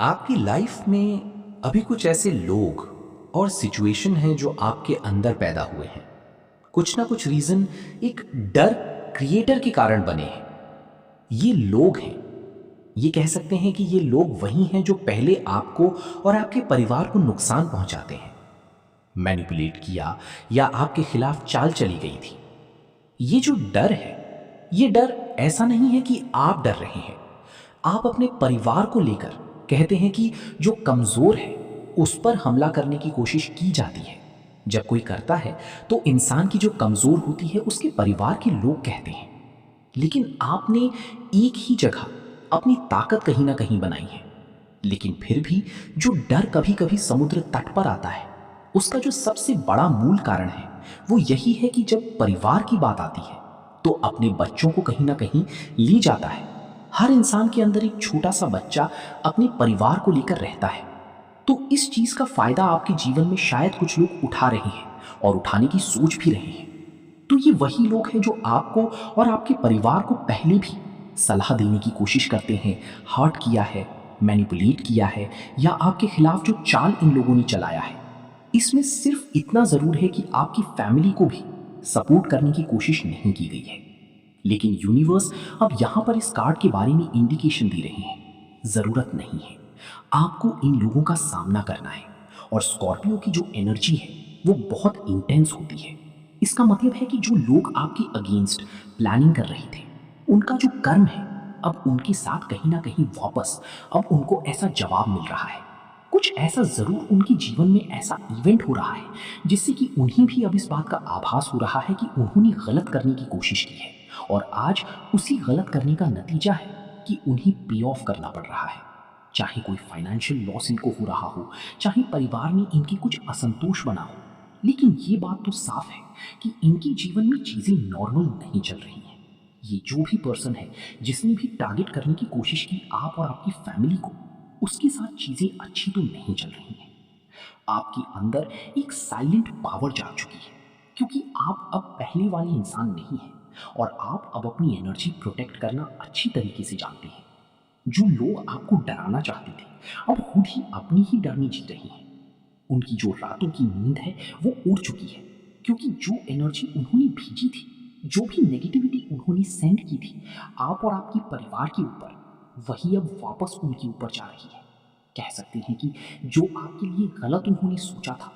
आपकी लाइफ में अभी कुछ ऐसे लोग और सिचुएशन हैं जो आपके अंदर पैदा हुए हैं। कुछ ना कुछ रीज़न एक डर क्रिएटर के कारण बने हैं। ये लोग हैं, ये कह सकते हैं कि ये लोग वही हैं जो पहले आपको और आपके परिवार को नुकसान पहुंचाते हैं। मैनिपुलेट किया या आपके खिलाफ चाल चली गई थी। ये जो डर है, ये डर ऐसा नहीं है कि आप डर रहे हैं। आप अपने परिवार को लेकर कहते हैं कि जो कमजोर है उस पर हमला करने की कोशिश की जाती है। जब कोई करता है तो इंसान की जो कमजोर होती है उसके परिवार के लोग कहते हैं। लेकिन आपने एक ही जगह अपनी ताकत कहीं ना कहीं बनाई है। लेकिन फिर भी जो डर कभी कभी समुद्र तट पर आता है, उसका जो सबसे बड़ा मूल कारण है वो यही है कि जब परिवार की बात आती है तो अपने बच्चों को कहीं ना कहीं ली जाता है। हर इंसान के अंदर एक छोटा सा बच्चा अपने परिवार को लेकर रहता है। तो इस चीज का फायदा आपके जीवन में शायद कुछ लोग उठा रहे हैं और उठाने की सोच भी रहे हैं। तो ये वही लोग हैं जो आपको और आपके परिवार को पहले भी सलाह देने की कोशिश करते हैं, हर्ट किया है, मैनिपुलेट किया है या आपके खिलाफ जो चाल इन लोगों ने चलाया है। इसमें सिर्फ इतना जरूर है कि आपकी फैमिली को भी सपोर्ट करने की कोशिश नहीं की गई है। लेकिन यूनिवर्स अब यहां पर इस कार्ड के बारे में इंडिकेशन दे रहे हैं। जरूरत नहीं है, आपको इन लोगों का सामना करना है। और स्कॉर्पियो की जो एनर्जी है वो बहुत इंटेंस होती है। इसका मतलब है कि जो लोग आपके अगेंस्ट प्लानिंग कर रहे थे, उनका जो कर्म है अब उनके साथ कहीं ना कहीं वापस अब उनको ऐसा जवाब मिल रहा है। कुछ ऐसा जरूर उनके जीवन में ऐसा इवेंट हो रहा है जिससे कि उन्हें भी अब इस बात का आभास हो रहा है कि उन्होंने गलत करने की कोशिश की है। और आज उसी गलत करने का नतीजा है कि उन्हें पे ऑफ करना पड़ रहा है। चाहे कोई फाइनेंशियल लॉस इनको हो रहा हो, चाहे परिवार में इनकी कुछ असंतोष बना हो, लेकिन ये बात तो साफ है कि इनके जीवन में चीजें नॉर्मल नहीं चल रही हैं। ये जो भी पर्सन है जिसने भी टारगेट करने की कोशिश की आप और आपकी फैमिली को, उसके साथ चीजें अच्छी तो नहीं चल रही हैं। आपके अंदर एक साइलेंट पावर जाग चुकी है, क्योंकि आप अब पहले वाले इंसान नहीं हैं और आप अब अपनी एनर्जी प्रोटेक्ट करना अच्छी तरीके से जानते हैं। जो लोग आपको डराना चाहते थे अब खुद ही अपनी ही डरनी जी रही हैं। उनकी जो रातों की नींद है वो उड़ चुकी है, क्योंकि जो एनर्जी उन्होंने भेजी थी, जो भी नेगेटिविटी उन्होंने सेंड की थी आप और आपके परिवार के ऊपर, वही अब वापस उनके ऊपर जा रही है। कह सकते हैं कि जो आपके लिए गलत उन्होंने सोचा था,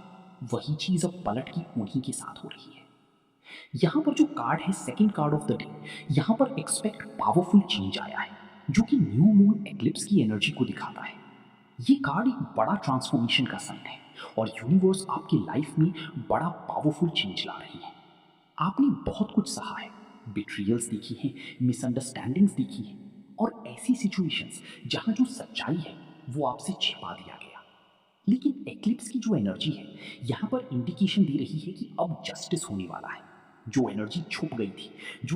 वही चीज अब पलट के उन्हीं के साथ हो रही है। यहाँ पर जो कार्ड है second card of the day, यहाँ पर एक्सपेक्ट पावरफुल चेंज आया है, जो कि न्यू मून एक्लिप्स की एनर्जी को दिखाता है। ये कार्ड एक बड़ा ट्रांसफॉर्मेशन का साइन है और यूनिवर्स आपकी लाइफ में बड़ा पावरफुल चेंज ला रही है। आपने बहुत कुछ सहा है, बिट्रियल्स देखी हैं, मिसअंडरस्टैंडिंग्स देखी हैं और ऐसी सिचुएशंस जहां जो सच्चाई है वो आपसे छिपा दिया गया। लेकिन एक्लिप्स की जो एनर्जी है यहाँ पर इंडिकेशन दे रही है कि अब जस्टिस होने वाला है। जो एनर्जी छुप गई थी, जो